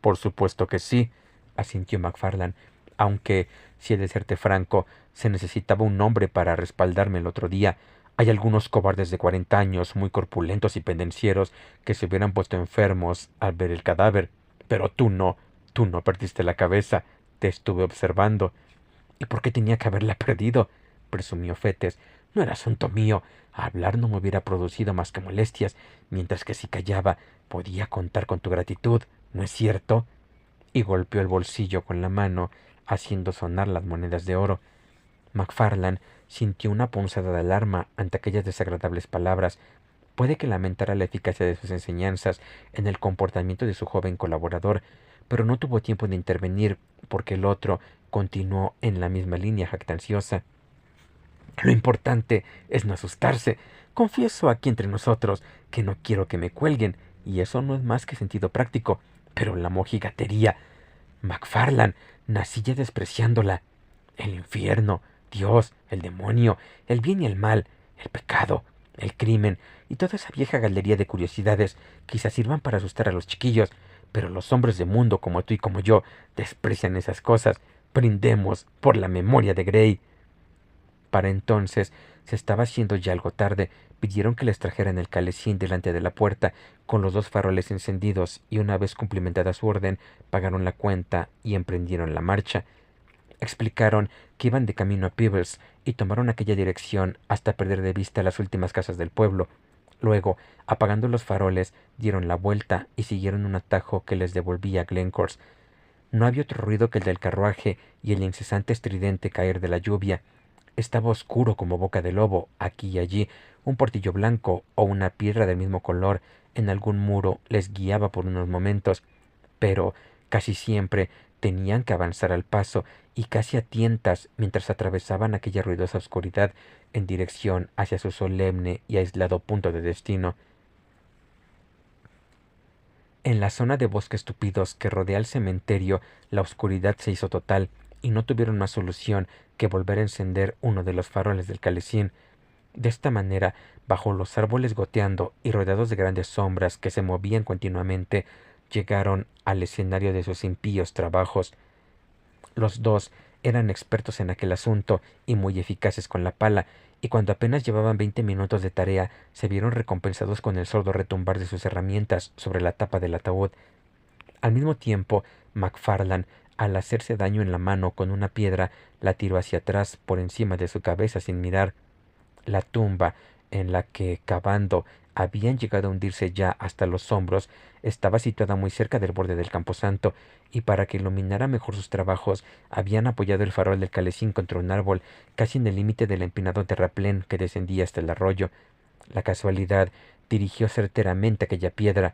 «Por supuesto que sí», asintió MacFarlane, «aunque, si he de serte franco, se necesitaba un hombre para respaldarme el otro día. Hay algunos cobardes de 40 años, muy corpulentos y pendencieros, que se hubieran puesto enfermos al ver el cadáver. Pero tú no perdiste la cabeza. Te estuve observando». «¿Y por qué tenía que haberla perdido?», presumió Fettes. «No era asunto mío. Hablar no me hubiera producido más que molestias, mientras que si callaba podía contar con tu gratitud, ¿no es cierto?». Y golpeó el bolsillo con la mano, haciendo sonar las monedas de oro. MacFarlane sintió una punzada de alarma ante aquellas desagradables palabras. Puede que lamentara la eficacia de sus enseñanzas en el comportamiento de su joven colaborador, pero no tuvo tiempo de intervenir, porque el otro continuó en la misma línea jactanciosa. «Lo importante es no asustarse. Confieso aquí entre nosotros que no quiero que me cuelguen, y eso no es más que sentido práctico. Pero la mojigatería. MacFarlane, nací ya despreciándola. El infierno, Dios, el demonio, el bien y el mal, el pecado, el crimen y toda esa vieja galería de curiosidades quizás sirvan para asustar a los chiquillos, pero los hombres de mundo como tú y como yo desprecian esas cosas. Brindemos por la memoria de Grey». Para entonces se estaba haciendo ya algo tarde. Pidieron que les trajeran el calesín delante de la puerta, con los dos faroles encendidos, y una vez cumplimentada su orden, pagaron la cuenta y emprendieron la marcha. Explicaron que iban de camino a Peebles y tomaron aquella dirección hasta perder de vista las últimas casas del pueblo. Luego, apagando los faroles, dieron la vuelta y siguieron un atajo que les devolvía a Glencorse. No había otro ruido que el del carruaje y el incesante estridente caer de la lluvia. Estaba oscuro como boca de lobo. Aquí y allí un portillo blanco o una piedra del mismo color en algún muro les guiaba por unos momentos, pero Casi siempre tenían que avanzar al paso y casi a tientas mientras atravesaban aquella ruidosa oscuridad en dirección hacia su solemne y aislado punto de destino. En la zona de bosques tupidos que rodea el cementerio, la oscuridad se hizo total y no tuvieron más solución que volver a encender uno de los faroles del calesín. De esta manera, bajo los árboles goteando y rodeados de grandes sombras que se movían continuamente, llegaron al escenario de sus impíos trabajos. Los dos eran expertos en aquel asunto y muy eficaces con la pala, y cuando apenas llevaban 20 minutos de tarea, se vieron recompensados con el sordo retumbar de sus herramientas sobre la tapa del ataúd. Al mismo tiempo, MacFarlane, al hacerse daño en la mano con una piedra, la tiró hacia atrás por encima de su cabeza sin mirar. La tumba, en la que, cavando, habían llegado a hundirse ya hasta los hombros, estaba situada muy cerca del borde del camposanto, y para que iluminara mejor sus trabajos, habían apoyado el farol del calesín contra un árbol, casi en el límite del empinado terraplén que descendía hasta el arroyo. La casualidad dirigió certeramente aquella piedra.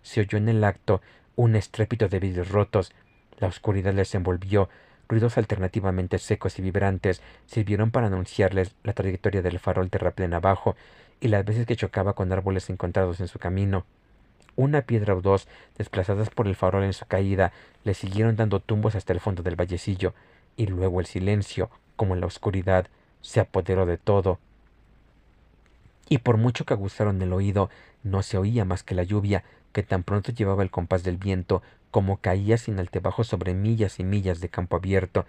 Se oyó en el acto un estrépito de vidrios rotos. La oscuridad les envolvió. Ruidos alternativamente secos y vibrantes sirvieron para anunciarles la trayectoria del farol terraplén abajo y las veces que chocaba con árboles encontrados en su camino. Una piedra o dos, desplazadas por el farol en su caída, le siguieron dando tumbos hasta el fondo del vallecillo, y luego el silencio, como en la oscuridad, se apoderó de todo. Y por mucho que aguzaron el oído, no se oía más que la lluvia, que tan pronto llevaba el compás del viento, como caía sin altibajos sobre millas y millas de campo abierto.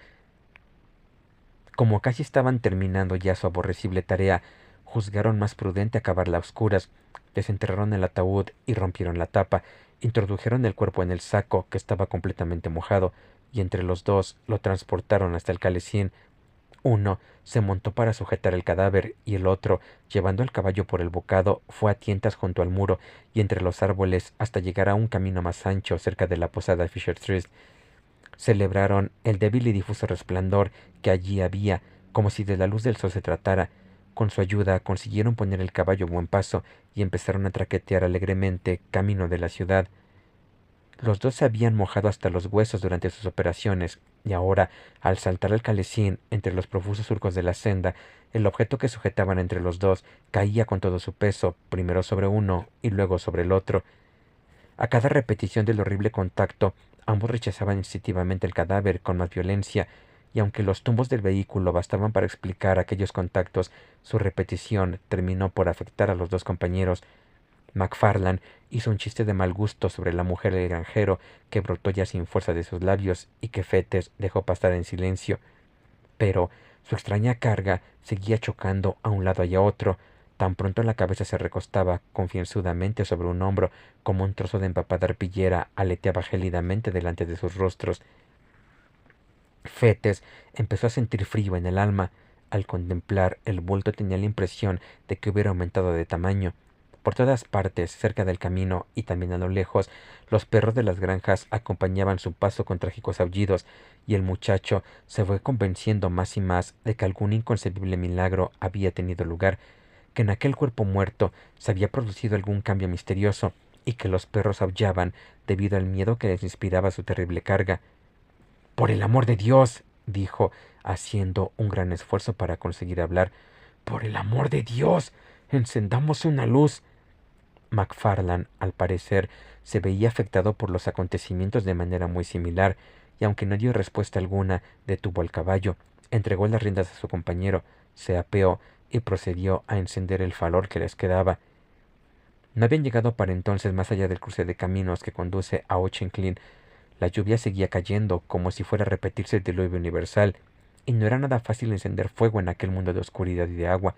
Como casi estaban terminando ya su aborrecible tarea, juzgaron más prudente acabarla a oscuras, desenterraron el ataúd y rompieron la tapa, introdujeron el cuerpo en el saco, que estaba completamente mojado, y entre los dos lo transportaron hasta el calesín. Uno se montó para sujetar el cadáver y el otro, llevando el caballo por el bocado, fue a tientas junto al muro y entre los árboles hasta llegar a un camino más ancho cerca de la posada Fisher Street. Celebraron el débil y difuso resplandor que allí había, como si de la luz del sol se tratara. Con su ayuda consiguieron poner el caballo a buen paso y empezaron a traquetear alegremente camino de la ciudad. Los dos se habían mojado hasta los huesos durante sus operaciones, y ahora, al saltar el calesín entre los profusos surcos de la senda, el objeto que sujetaban entre los dos caía con todo su peso, primero sobre uno y luego sobre el otro. A cada repetición del horrible contacto, ambos rechazaban instintivamente el cadáver con más violencia, y aunque los tumbos del vehículo bastaban para explicar aquellos contactos, su repetición terminó por afectar a los dos compañeros. MacFarlane hizo un chiste de mal gusto sobre la mujer del granjero que brotó ya sin fuerza de sus labios y que Fettes dejó pasar en silencio. Pero su extraña carga seguía chocando a un lado y a otro. Tan pronto la cabeza se recostaba confianzudamente sobre un hombro como un trozo de empapada arpillera aleteaba gélidamente delante de sus rostros. Fettes empezó a sentir frío en el alma. Al contemplar el bulto tenía la impresión de que hubiera aumentado de tamaño. Por todas partes, cerca del camino y también a lo lejos, los perros de las granjas acompañaban su paso con trágicos aullidos, y el muchacho se fue convenciendo más y más de que algún inconcebible milagro había tenido lugar, que en aquel cuerpo muerto se había producido algún cambio misterioso, y que los perros aullaban debido al miedo que les inspiraba su terrible carga. Por el amor de Dios, dijo, haciendo un gran esfuerzo para conseguir hablar. Por el amor de Dios, encendamos una luz. MacFarlane, al parecer, se veía afectado por los acontecimientos de manera muy similar, y aunque no dio respuesta alguna, detuvo el caballo, entregó las riendas a su compañero, se apeó y procedió a encender el farol que les quedaba. No habían llegado para entonces más allá del cruce de caminos que conduce a Auchenclin. La lluvia seguía cayendo como si fuera a repetirse el diluvio universal, y no era nada fácil encender fuego en aquel mundo de oscuridad y de agua.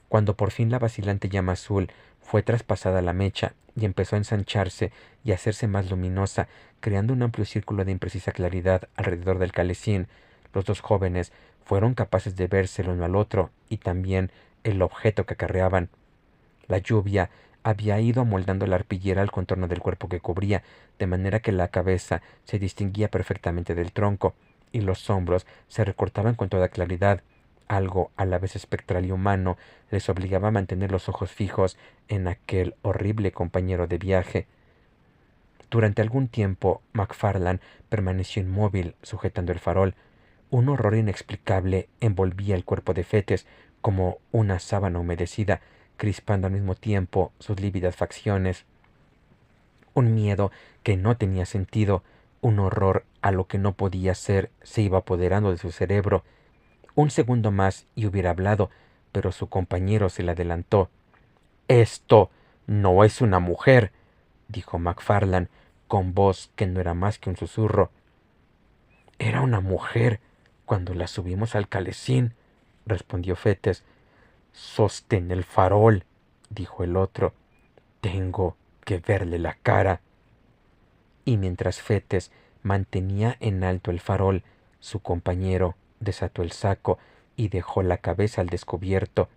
Cuando por fin la vacilante llama azul fue traspasada la mecha y empezó a ensancharse y a hacerse más luminosa, creando un amplio círculo de imprecisa claridad alrededor del calesín, los dos jóvenes fueron capaces de verse el uno al otro y también el objeto que acarreaban. La lluvia había ido amoldando la arpillera al contorno del cuerpo que cubría, de manera que la cabeza se distinguía perfectamente del tronco, y los hombros se recortaban con toda claridad. Algo a la vez espectral y humano les obligaba a mantener los ojos fijos en aquel horrible compañero de viaje. Durante algún tiempo, McFarland permaneció inmóvil, sujetando el farol. Un horror inexplicable envolvía el cuerpo de Fetes como una sábana humedecida, crispando al mismo tiempo sus lívidas facciones. Un miedo que no tenía sentido, un horror a lo que no podía ser, se iba apoderando de su cerebro. Un segundo más y hubiera hablado, pero su compañero se le adelantó. Esto no es una mujer, dijo McFarland, con voz que no era más que un susurro. Era una mujer cuando la subimos al calesín, respondió Fetes. Sostén el farol, dijo el otro. Tengo que verle la cara. Y mientras Fetes mantenía en alto el farol, su compañero desató el saco y dejó la cabeza al descubierto.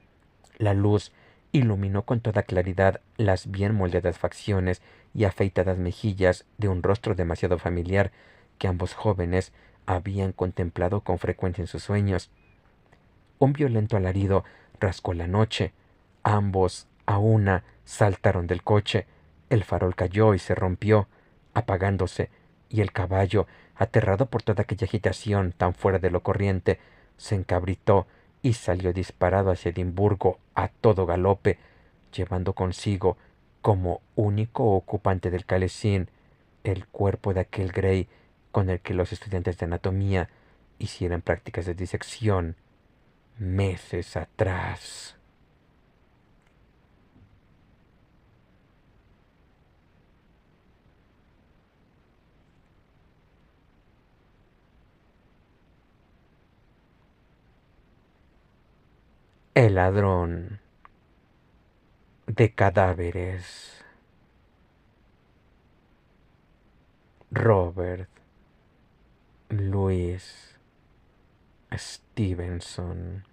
La luz iluminó con toda claridad las bien moldeadas facciones y afeitadas mejillas de un rostro demasiado familiar que ambos jóvenes habían contemplado con frecuencia en sus sueños. Un violento alarido rascó la noche. Ambos, a una, saltaron del coche. El farol cayó y se rompió, apagándose, y el caballo, aterrado por toda aquella agitación tan fuera de lo corriente, se encabritó y salió disparado hacia Edimburgo a todo galope, llevando consigo, como único ocupante del calesín, el cuerpo de aquel Grey con el que los estudiantes de anatomía hicieran prácticas de disección meses atrás. El ladrón de cadáveres. Robert Louis Stevenson.